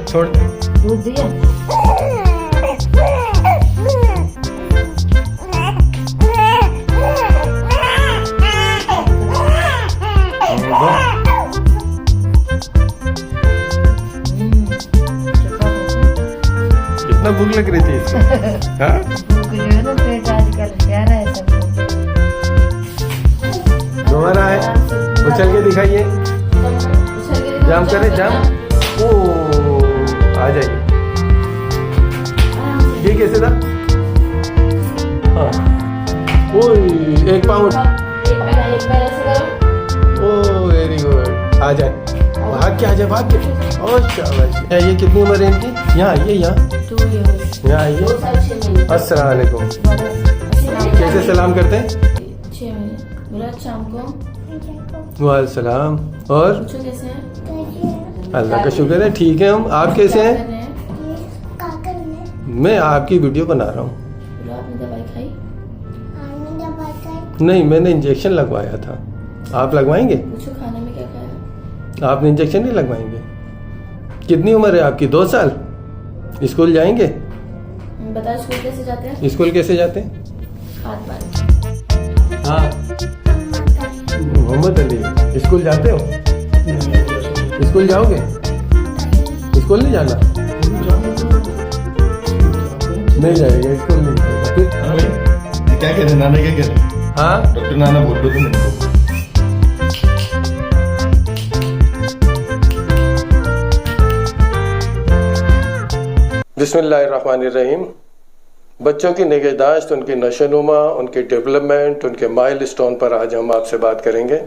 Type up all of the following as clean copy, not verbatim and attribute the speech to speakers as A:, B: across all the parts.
A: छोड़।
B: दूध दिया?
A: इतना भूख लग रही थी इसको? हाँ?
B: भूख जो है ना पेट आजकल प्यारा है सबको।
A: दोबारा है, उछल के दिखाइए। जाम करे, जाम। ओ, आ जाइए। ये कैसे था? हाँ। ओए, एक पाँव।
B: एक पैर ऐसे करो।
A: ओ वेरी गुड। आ जाए, भाग के आ जाए, भाग के। और शाबाश। ये कितनी उम्र है इनकी? यहाँ आइए, यहाँ
B: 2 years।
A: यहाँ आइए। अस्सलाम वालेकुम। कैसे सलाम करते हैं?
B: 6 महीने। बोला शाम को।
A: वालेकुम सलाम। और
B: पूछो कैसे हैं?
A: अल्लाह का शुक्र है, ठीक है हम। आप कैसे
B: क्या
A: हैं?
B: कर रहे हैं?
A: मैं आपकी वीडियो बना रहा हूँ।
B: बोला आपने दवाई खाई?
A: नहीं, मैंने इंजेक्शन लगवाया था। आप लगवाएंगे?
B: पूछो खाने में क्या खाया?
A: आपने इंजेक्शन नहीं लगवाएंगे? कितनी उम्र है आपकी? 2 साल? स्कूल जाएंगे?
B: बताओ स्कूल कैसे जाते हैं?
A: स्कूल कैसे जाते हैं?
B: हाथ बार।
A: हाँ, मोहम्मद अली। स्कूल जाते हो? स्कूल जाओगे? स्कूल नहीं जाना? नहीं जाएगा, स्कूल नहीं जाएगा। फिर
C: क्या कह रहे नाना, क्या कह रहे?
A: हाँ,
C: डॉक्टर नाना बोल रहे थे मेरे को।
A: बिस्मिल्लाहिर्रहमानिर्रहीम। बच्चों की निगहदाश्त, उनकी नशोनुमा, उनकी डेवलपमेंट, उनके माइलस्टोन पर आज हम आपसे बात करेंगे।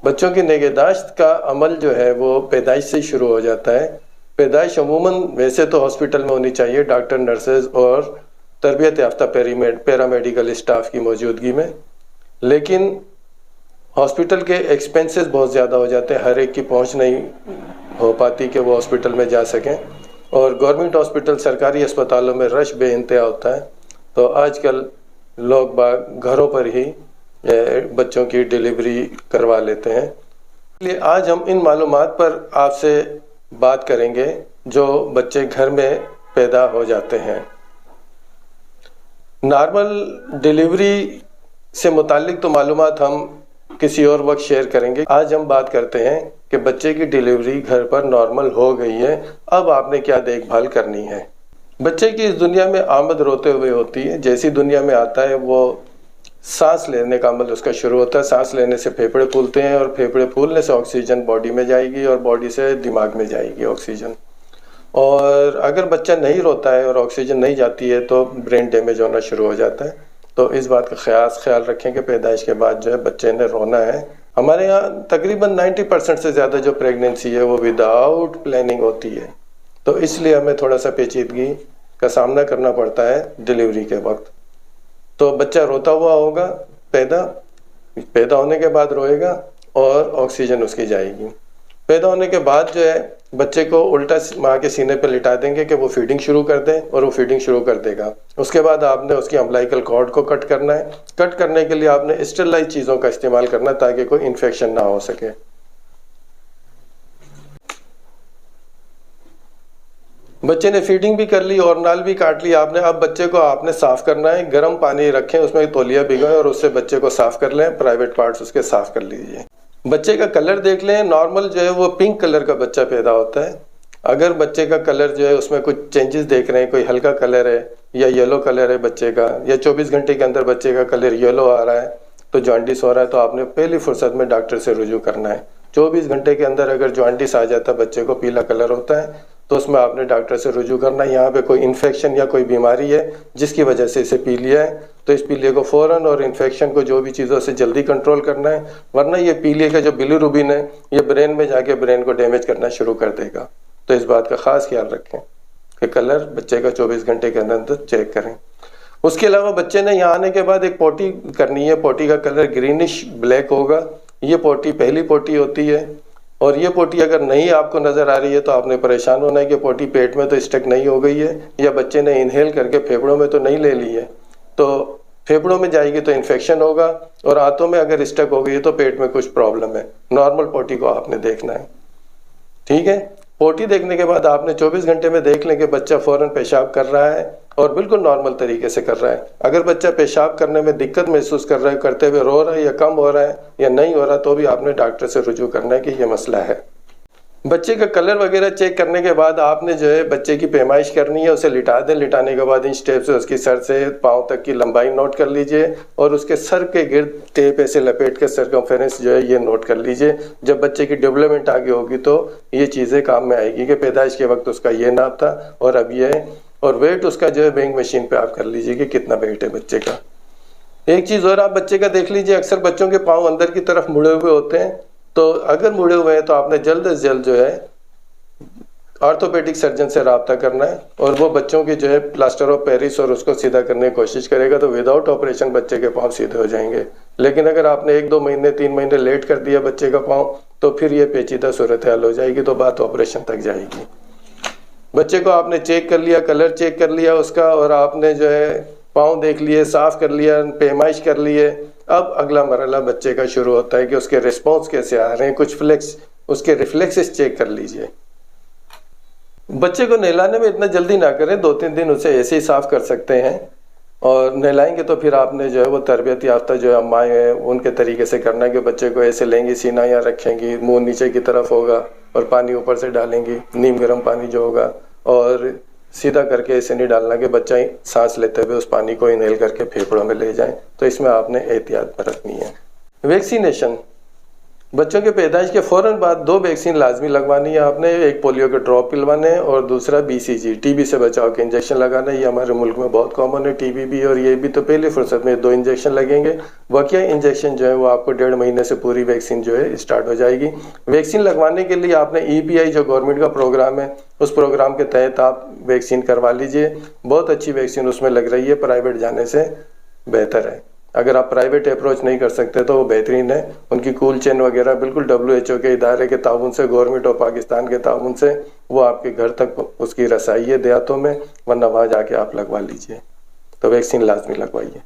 A: बच्चों की निगहदाश्त का अमल जो है वो पैदाइश से शुरू हो जाता है। पैदाइश अमूमन वैसे तो हॉस्पिटल में होनी चाहिए, डॉक्टर, नर्सेज और तरबियत याफ्ता पैरामेडिकल स्टाफ की मौजूदगी में, लेकिन हॉस्पिटल के एक्सपेंसेस बहुत ज़्यादा हो जाते हैं। हर एक की पहुंच नहीं हो पाती कि वो हॉस्पिटल में जा सकें, और गवर्नमेंट हॉस्पिटल, सरकारी अस्पतालों में रश बेइंतहा होता है। तो आजकल लोग बाग घरों पर ही बच्चों की डिलीवरी करवा लेते हैं। इसलिए आज हम इन मालूमात पर आपसे बात करेंगे जो बच्चे घर में पैदा हो जाते हैं। नॉर्मल डिलीवरी से मुतालिक तो मालूमात हम किसी और वक्त शेयर करेंगे। आज हम बात करते हैं कि बच्चे की डिलीवरी घर पर नॉर्मल हो गई है, अब आपने क्या देखभाल करनी है। बच्चे की इस दुनिया में आमद रोते हुए होती है। जैसी दुनिया में आता है वो सांस लेने का अमल उसका शुरू होता है। सांस लेने से फेफड़े फूलते हैं, और फेफड़े फूलने से ऑक्सीजन बॉडी में जाएगी, और बॉडी से दिमाग में जाएगी ऑक्सीजन। और अगर बच्चा नहीं रोता है और ऑक्सीजन नहीं जाती है तो ब्रेन डैमेज होना शुरू हो जाता है। तो इस बात का ख्याल रखें कि पैदाइश के बाद जो है बच्चे ने रोना है। हमारे यहाँ तकरीबन 90% से ज़्यादा जो प्रेगनेंसी है वो विदाउट प्लानिंग होती है, तो इसलिए हमें थोड़ा सा पेचीदगी का सामना करना पड़ता है डिलीवरी के वक्त। तो बच्चा रोता हुआ होगा, पैदा होने के बाद रोएगा और ऑक्सीजन उसकी जाएगी। पैदा होने के बाद जो है बच्चे को उल्टा माँ के सीने पर लिटा देंगे कि वो फीडिंग शुरू कर दे, और वो फीडिंग शुरू कर देगा। उसके बाद आपने उसकी अम्बिलिकल कॉर्ड को कट करना है। कट करने के लिए आपने स्टेरिलाइज चीज़ों का इस्तेमाल करना है ताकि कोई इन्फेक्शन ना हो सके। बच्चे ने फीडिंग भी कर ली और नाल भी काट ली आपने। अब बच्चे को आपने साफ करना है। गर्म पानी रखें, उसमें तौलिया भिगोएं और उससे बच्चे को साफ कर लें। प्राइवेट पार्ट्स उसके साफ कर लीजिए। बच्चे का कलर देख लें। नॉर्मल जो है वो पिंक कलर का बच्चा पैदा होता है। अगर बच्चे का कलर जो है उसमें कुछ चेंजेस देख रहे हैं, कोई हल्का कलर है या येलो कलर है बच्चे का, या 24 घंटे के अंदर बच्चे का कलर येलो आ रहा है, तो जॉन्डिस हो रहा है, तो आपने पहली फुर्सत में डॉक्टर से रुजू करना है। 24 घंटे के अंदर अगर जॉन्डिस आ जाता है, बच्चे को पीला कलर होता है, तो उसमें आपने डॉक्टर से रुजू करना है। यहाँ पे कोई इन्फेक्शन या कोई बीमारी है जिसकी वजह से इसे पी लिया है, तो इस पीलिए को फ़ौरन, और इन्फेक्शन को जो भी चीज़ों से जल्दी कंट्रोल करना है, वरना ये पीलिए का जो बिलीरुबिन है ये ब्रेन में जाके ब्रेन को डैमेज करना शुरू कर देगा। तो इस बात का खास ख्याल रखें कि कलर बच्चे का 24 घंटे के अंदर चेक करें। उसके अलावा बच्चे ने यहाँ आने के बाद एक पोटी करनी है। पोटी का कलर ग्रीनिश ब्लैक होगा। ये पोटी पहली पोटी होती है, और ये पोटी अगर नहीं आपको नज़र आ रही है तो आपने परेशान होना है कि पोटी पेट में तो स्टक नहीं हो गई है, या बच्चे ने इनहेल करके फेफड़ों में तो नहीं ले ली है। तो फेफड़ों में जाएगी तो इन्फेक्शन होगा, और आंतों में अगर स्टक हो गई है तो पेट में कुछ प्रॉब्लम है। नॉर्मल पोटी को आपने देखना है, ठीक है। पोटी देखने के बाद आपने 24 घंटे में देख लें कि बच्चा फ़ौरन पेशाब कर रहा है और बिल्कुल नॉर्मल तरीके से कर रहा है। अगर बच्चा पेशाब करने में दिक्कत महसूस कर रहा है, करते हुए रो रहा है या कम हो रहा है या नहीं हो रहा, तो भी आपने डॉक्टर से रुजू करना है कि ये मसला है। बच्चे का कलर वगैरह चेक करने के बाद आपने जो है बच्चे की पैमाइश करनी है, उसे लिटा दें। लिटाने के बाद इंच टेप से उसकी सर से पाँव तक की लंबाई नोट कर लीजिए और उसके सर के गिर्द टेप ऐसे लपेट के सरकमफेरेंस जो है ये नोट कर लीजिए। जब बच्चे की डेवलपमेंट आगे होगी तो ये चीज़ें काम में आएगी कि पैदाइश के वक्त उसका ये नाप था और अब ये है। और वेट उसका जो है वेइंग मशीन पे आप कर लीजिए कि कितना वेट है बच्चे का। एक चीज़ और आप बच्चे का देख लीजिए, अक्सर बच्चों के पाँव अंदर की तरफ मुड़े हुए होते हैं, तो अगर मुड़े हुए हैं तो आपने जल्द से जल्द जो है ऑर्थोपेडिक सर्जन से रब्ता करना है और वो बच्चों की जो है प्लास्टर ऑफ पेरिस और उसको सीधा करने की कोशिश करेगा, तो विदाउट ऑपरेशन बच्चे के पाँव सीधे हो जाएंगे। लेकिन अगर आपने 1-2 महीने 3 महीने लेट कर दिया बच्चे का पाँव, तो फिर ये पेचीदा सूरत हाल हो जाएगी, तो बात ऑपरेशन तक जाएगी। बच्चे को आपने चेक कर लिया, कलर चेक कर लिया उसका, और आपने जो है पाँव देख लिए, साफ कर लिया, पैमाइश कर लिए। अब अगला मरहला बच्चे का शुरू होता है कि उसके रिस्पॉन्स कैसे आ रहे हैं, कुछ फ्लेक्स उसके रिफ्लेक्सेस चेक कर लीजिए। बच्चे को नहलाने में इतना जल्दी ना करें, 2-3 दिन उसे ऐसे ही साफ कर सकते हैं, और नहलाएंगे तो फिर आपने जो है वो तरबियत याफ्ता जो अम्माएँ हैं उनके तरीके से करना है कि बच्चे को ऐसे लेंगी, सीना यहाँ रखेंगी, मुंह नीचे की तरफ होगा और पानी ऊपर से डालेंगी, नीम गर्म पानी जो होगा, और सीधा करके ऐसे नहीं डालना कि बच्चा ही सांस लेते हुए उस पानी को इनहेल करके फेफड़ों में ले जाए। तो इसमें आपने एहतियात बरतनी है। वैक्सीनेशन, बच्चों के पैदाइश के फ़ौरन बाद 2 वैक्सीन लाजमी लगवानी है आपने। एक पोलियो के ड्रॉप पिलवाने हैं और दूसरा BCG टीबी से बचाव के इंजेक्शन लगाना है। ये हमारे मुल्क में बहुत कॉमन है, टीबी भी और ये भी। तो पहली फुर्सत में 2 इंजेक्शन लगेंगे। वाकई इंजेक्शन जो है वो आपको 1.5 महीने से पूरी वैक्सीन जो है स्टार्ट हो जाएगी। वैक्सीन लगवाने के लिए आपने EPI जो गवर्नमेंट का प्रोग्राम है, उस प्रोग्राम के तहत आप वैक्सीन करवा लीजिए। बहुत अच्छी वैक्सीन उसमें लग रही है, प्राइवेट जाने से बेहतर है। अगर आप प्राइवेट अप्रोच नहीं कर सकते तो वो बेहतरीन है। उनकी कूल चेन वगैरह बिल्कुल WHO के इदारे के ताउन से, गवर्नमेंट ऑफ पाकिस्तान के ताउन से वो आपके घर तक उसकी रसाई है देहातों में, वरना वहाँ जाके आप लगवा लीजिए। तो वैक्सीन लाजमी लगवाइए।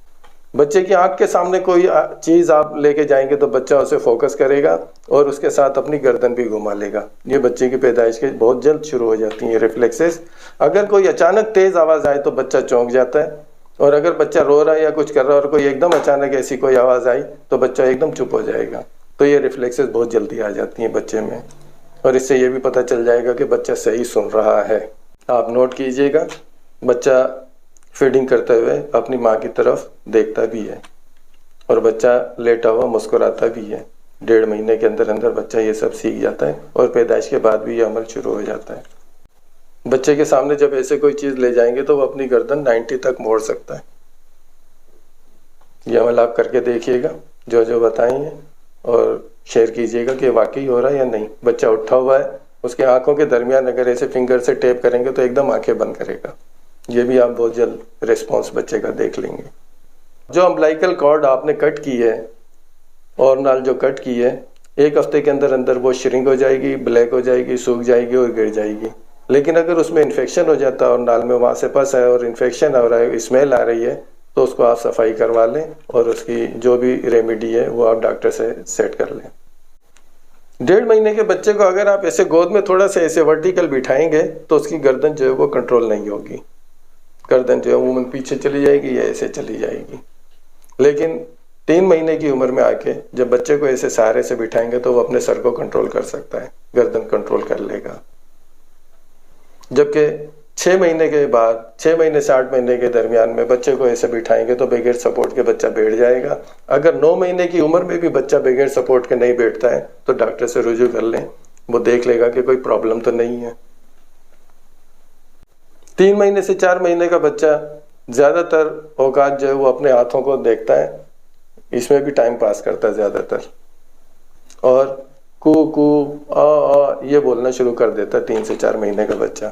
A: बच्चे की आंख के सामने कोई चीज़ आप लेके जाएंगे तो बच्चा उसे फोकस करेगा और उसके साथ अपनी गर्दन भी घुमा लेगा। ये बच्चे की पैदाइश के बहुत जल्द शुरू हो जाती हैं रिफ्लेक्सेस। अगर कोई अचानक तेज़ आवाज़ आए तो बच्चा चौंक जाता है, और अगर बच्चा रो रहा है या कुछ कर रहा है और कोई एकदम अचानक ऐसी कोई आवाज़ आई तो बच्चा एकदम चुप हो जाएगा। तो ये रिफ्लेक्सेस बहुत जल्दी आ जाती हैं बच्चे में, और इससे ये भी पता चल जाएगा कि बच्चा सही सुन रहा है। आप नोट कीजिएगा, बच्चा फीडिंग करते हुए अपनी माँ की तरफ देखता भी है और बच्चा लेटा हुआ मुस्कुराता भी है। 1.5 महीने के अंदर अंदर बच्चा ये सब सीख जाता है और पैदाइश के बाद भी ये अमल शुरू हो जाता है। बच्चे के सामने जब ऐसे कोई चीज़ ले जाएंगे तो वो अपनी गर्दन 90 तक मोड़ सकता है। ये अमल आप करके देखिएगा जो जो बताएंगे, और शेयर कीजिएगा कि वाकई हो रहा है या नहीं। बच्चा उठा हुआ है, उसके आंखों के दरमियान अगर ऐसे फिंगर से टेप करेंगे तो एकदम आंखें बंद करेगा। ये भी आप बहुत जल्द रिस्पॉन्स बच्चे का देख लेंगे। जो अम्बिलिकल कॉर्ड आपने कट की है और नाल जो कट की है, 1 हफ्ते के अंदर अंदर वो श्रिंक हो जाएगी, ब्लैक हो जाएगी, सूख जाएगी और गिर जाएगी। लेकिन अगर उसमें इन्फेक्शन हो जाता है और नाल में वहाँ से पस है और इन्फेक्शन हो रहा है, स्मेल आ रही है, तो उसको आप सफाई करवा लें और उसकी जो भी रेमेडी है वो आप डॉक्टर से सेट कर लें। 1.5 महीने के बच्चे को अगर आप ऐसे गोद में थोड़ा सा ऐसे वर्टिकल बिठाएंगे तो उसकी गर्दन जो है वो कंट्रोल नहीं होगी। गर्दन जो है अमूमन पीछे चली जाएगी या ऐसे चली जाएगी। लेकिन 3 महीने की उम्र में आके जब बच्चे को ऐसे सहारे से बिठाएंगे तो वो अपने सर को कंट्रोल कर सकता है, गर्दन कंट्रोल कर लेगा। जबकि 6 महीने के बाद, 6 महीने से 8 महीने के दरमियान में बच्चे को ऐसे बिठाएंगे तो बगैर सपोर्ट के बच्चा बैठ जाएगा। अगर 9 महीने की उम्र में भी बच्चा बगैर सपोर्ट के नहीं बैठता है तो डॉक्टर से रुजू कर लें, वो देख लेगा कि कोई प्रॉब्लम तो नहीं है। 3 महीने से 4 महीने का बच्चा ज़्यादातर औकात जो है वो अपने हाथों को देखता है, इसमें भी टाइम पास करता है ज़्यादातर, और कू कू आ ये बोलना शुरू कर देता है 3 से 4 महीने का बच्चा।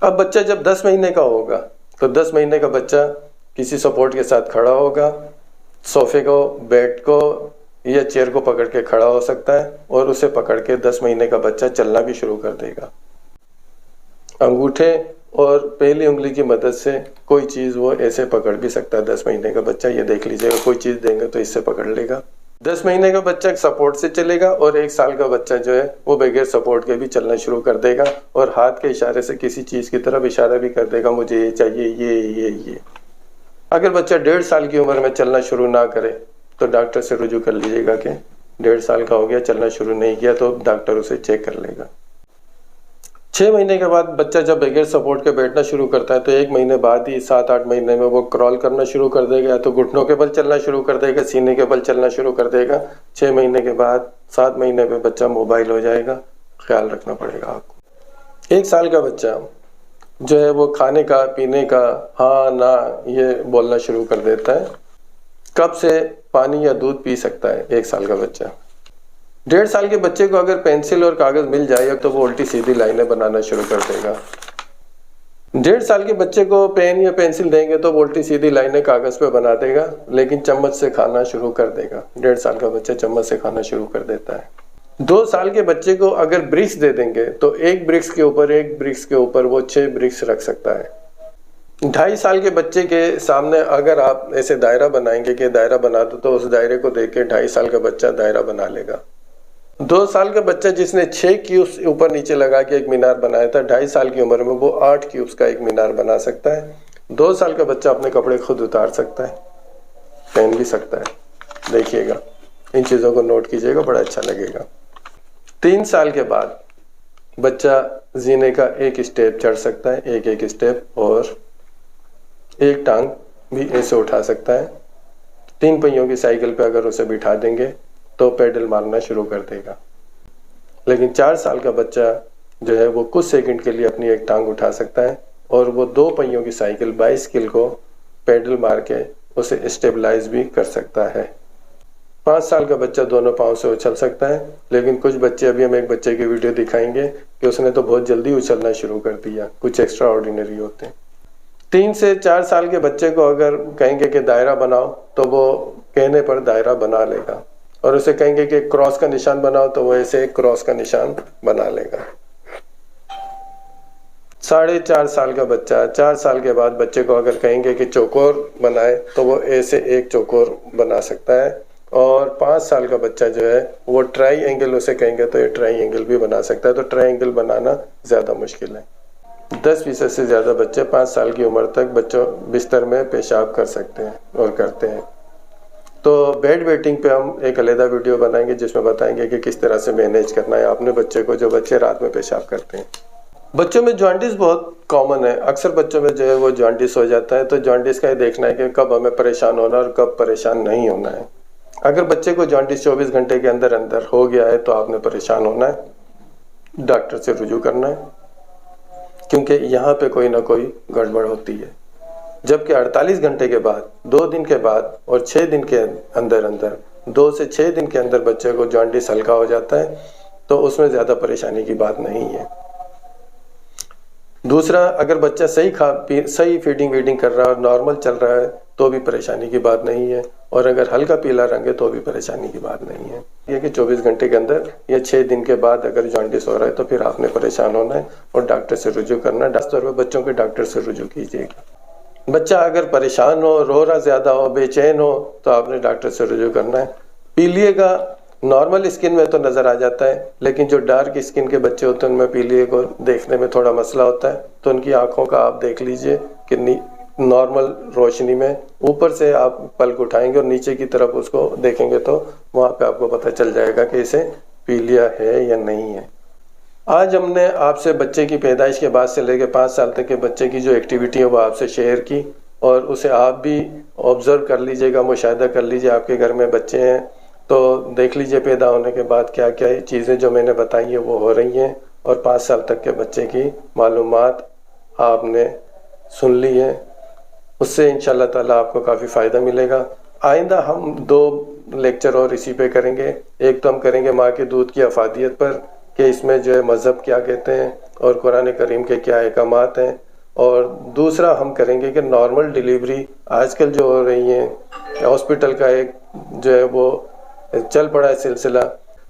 A: अब बच्चा जब 10 महीने का होगा तो 10 महीने का बच्चा किसी सपोर्ट के साथ खड़ा होगा, सोफे को, बेड को या चेयर को पकड़ के खड़ा हो सकता है, और उसे पकड़ के 10 महीने का बच्चा चलना भी शुरू कर देगा। अंगूठे और पहली उंगली की मदद से कोई चीज़ वो ऐसे पकड़ भी सकता है 10 महीने का बच्चा। ये देख लीजिएगा, कोई चीज़ देंगे तो इससे पकड़ लेगा 10 महीने का बच्चा सपोर्ट से चलेगा और 1 साल का बच्चा जो है वो बगैर सपोर्ट के भी चलना शुरू कर देगा और हाथ के इशारे से किसी चीज़ की तरफ इशारा भी कर देगा, मुझे ये चाहिए, ये। अगर बच्चा 1.5 साल की उम्र में चलना शुरू ना करे तो डॉक्टर से रुजू कर लीजिएगा कि 1.5 साल का हो गया, चलना शुरू नहीं किया, तो डॉक्टर उसे चेक कर लेगा। 6 महीने के बाद बच्चा जब बगैर सपोर्ट के बैठना शुरू करता है तो 1 महीने बाद ही 7-8 महीने में वो क्रॉल करना शुरू कर देगा, या तो घुटनों के बल चलना शुरू कर देगा, सीने के बल चलना शुरू कर देगा। 6 महीने के बाद 7 महीने में बच्चा मोबाइल हो जाएगा, ख्याल रखना पड़ेगा आपको। 1 साल का बच्चा जो है वो खाने का, पीने का, हाँ ना ये बोलना शुरू कर देता है। कब से पानी या दूध पी सकता है 1 साल का बच्चा। 1.5 साल के बच्चे को अगर पेंसिल और कागज मिल जाए तो वो उल्टी सीधी लाइनें बनाना शुरू कर देगा। 1.5 साल के बच्चे को पेन या पेंसिल देंगे तो वो उल्टी सीधी लाइनें कागज पे बना देगा, लेकिन चम्मच से खाना शुरू कर देगा। 1.5 साल का बच्चा चम्मच से खाना शुरू कर देता है। 2 साल के बच्चे को अगर ब्रिक्स दे देंगे तो एक ब्रिक्स के ऊपर वो 6 ब्रिक्स रख सकता है। 2.5 साल के बच्चे के सामने अगर आप ऐसे दायरा बनाएंगे कि दायरा बना दो, तो उस दायरे को देख के 2.5 साल का बच्चा दायरा बना लेगा। 2 साल का बच्चा जिसने 6 क्यूब्स ऊपर नीचे लगा के एक मीनार बनाया था, 2.5 साल की उम्र में वो 8 क्यूब्स का एक मीनार बना सकता है। 2 साल का बच्चा अपने कपड़े खुद उतार सकता है, पहन भी सकता है। देखिएगा, इन चीज़ों को नोट कीजिएगा, बड़ा अच्छा लगेगा। 3 साल के बाद बच्चा जीने का एक स्टेप चढ़ सकता है, एक स्टेप, और एक टांग भी ऐसे उठा सकता है। 3 पहियों की साइकिल पे अगर उसे बिठा देंगे तो पैडल मारना शुरू कर देगा। लेकिन 4 साल का बच्चा जो है वो कुछ सेकंड के लिए अपनी एक टांग उठा सकता है और वो 2 पहियों की साइकिल बाइसिकल को पैडल मार के उसे स्टेबलाइज भी कर सकता है। 5 साल का बच्चा दोनों पाँव से उछल सकता है, लेकिन कुछ बच्चे, अभी हम एक बच्चे की वीडियो दिखाएंगे कि उसने तो बहुत जल्दी उछलना शुरू कर दिया, कुछ एक्स्ट्रा ऑर्डिनरी होते हैं। 3 से 4 साल के बच्चे को अगर कहेंगे कि दायरा बनाओ तो वो कहने पर दायरा बना लेगा, और उसे कहेंगे कि क्रॉस का निशान बनाओ तो वो ऐसे क्रॉस का निशान बना लेगा। 4.5 साल का बच्चा, 4 साल के बाद बच्चे को अगर कहेंगे कि चौकोर बनाए तो वो ऐसे एक चौकोर बना सकता है। और 5 साल का बच्चा जो है वो ट्राई एंगल उसे कहेंगे तो ये ट्राई एंगल भी बना सकता है। तो ट्राई एंगल बनाना ज़्यादा मुश्किल है। 10% से ज़्यादा बच्चे 5 साल की उम्र तक बच्चों बिस्तर में पेशाब कर सकते हैं और करते हैं। तो बेड वेटिंग पे हम एक अलग वीडियो बनाएंगे जिसमें बताएंगे कि किस तरह से मैनेज करना है अपने बच्चे को जो बच्चे रात में पेशाब करते हैं। बच्चों में जॉन्डिस बहुत कॉमन है, अक्सर बच्चों में जो है वो जॉन्डिस हो जाता है। तो जॉन्डिस का ये देखना है कि कब हमें परेशान होना और कब परेशान नहीं होना है। अगर बच्चे को जॉन्डिस 24 घंटे के अंदर अंदर हो गया है तो आपने परेशान होना है, डॉक्टर से रुजू करना है, क्योंकि यहाँ पे कोई ना कोई गड़बड़ होती है। जबकि 48 घंटे के बाद, 2 दिन के बाद और 6 दिन के अंदर अंदर, 2 से 6 दिन के अंदर बच्चे को जॉन्डिस हल्का हो जाता है, तो उसमें ज़्यादा परेशानी की बात नहीं है। दूसरा, अगर बच्चा सही फीडिंग वीडिंग कर रहा है और नॉर्मल चल रहा है तो भी परेशानी की बात नहीं है, और अगर हल्का पीला रंग है तो भी परेशानी की बात नहीं है। ये कि 24 घंटे के अंदर या 6 दिन के बाद अगर जॉन्डिस हो रहा है तो फिर आपने परेशान होना है और डॉक्टर से रुजू करना है। खासतौर पर बच्चों के डॉक्टर से रुजू कीजिएगा। बच्चा अगर परेशान हो, रो रहा ज़्यादा हो, बेचैन हो तो आपने डॉक्टर से रुजू करना है। पीलिए का नॉर्मल स्किन में तो नज़र आ जाता है, लेकिन जो डार्क स्किन के बच्चे होते हैं उनमें पीलिए को देखने में थोड़ा मसला होता है। तो उनकी आंखों का आप देख लीजिए कि नॉर्मल रोशनी में ऊपर से आप पलक उठाएंगे और नीचे की तरफ उसको देखेंगे तो वहाँ पे आपको पता चल जाएगा कि इसे पीलिया है या नहीं है। आज हमने आपसे बच्चे की पैदाइश के बाद से लेकर 5 साल तक के बच्चे की जो एक्टिविटी है वो आपसे शेयर की, और उसे आप भी ऑब्जर्व कर लीजिएगा, मुशाहिदा कर लीजिए। आपके घर में बच्चे हैं तो देख लीजिए पैदा होने के बाद क्या क्या चीज़ें जो मैंने बताई है वो हो रही हैं, और 5 साल तक के बच्चे की मालूमात आपने सुन ली है। उससे इंशाल्लाह ताला आपको काफ़ी फ़ायदा मिलेगा। आइंदा हम 2 लेक्चर और इसी पे करेंगे। एक तो हम करेंगे माँ के दूध की अफादियत पर कि इसमें जो है मज़हब क्या कहते हैं और कुरान करीम के क्या अहकामात हैं, और दूसरा हम करेंगे कि नॉर्मल डिलीवरी आजकल जो हो रही हैं, हॉस्पिटल का एक जो है वो चल पड़ा है सिलसिला।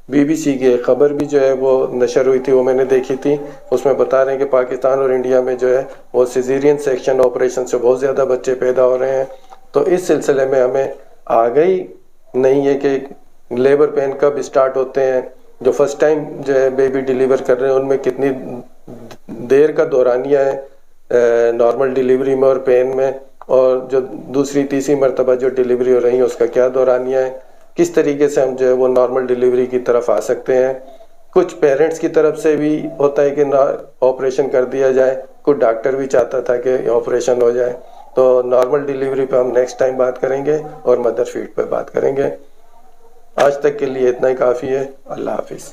A: BBC की एक खबर भी जो है वो नशर हुई थी, वो मैंने देखी थी। उसमें बता रहे हैं कि पाकिस्तान और इंडिया में जो है वो सिजेरियन सेक्शन ऑपरेशन से बहुत ज़्यादा बच्चे पैदा हो रहे हैं। तो इस सिलसिले में हमें आगाही नहीं है कि लेबर पेन कब स्टार्ट होते हैं, जो फर्स्ट टाइम जो है बेबी डिलीवर कर रहे हैं उनमें कितनी देर का दौरानिया है नॉर्मल डिलीवरी में और पेन में, और जो दूसरी तीसरी मरतबा जो डिलीवरी हो रही है उसका क्या दौरानिया है, किस तरीके से हम जो है वो नॉर्मल डिलीवरी की तरफ आ सकते हैं। कुछ पेरेंट्स की तरफ से भी होता है कि ऑपरेशन कर दिया जाए, कुछ डॉक्टर भी चाहता था कि ऑपरेशन हो जाए। तो नॉर्मल डिलीवरी पे हम नेक्स्ट टाइम बात करेंगे और मदर फीड पे बात करेंगे। आज तक के लिए इतना ही काफ़ी है। अल्लाह हाफिज़।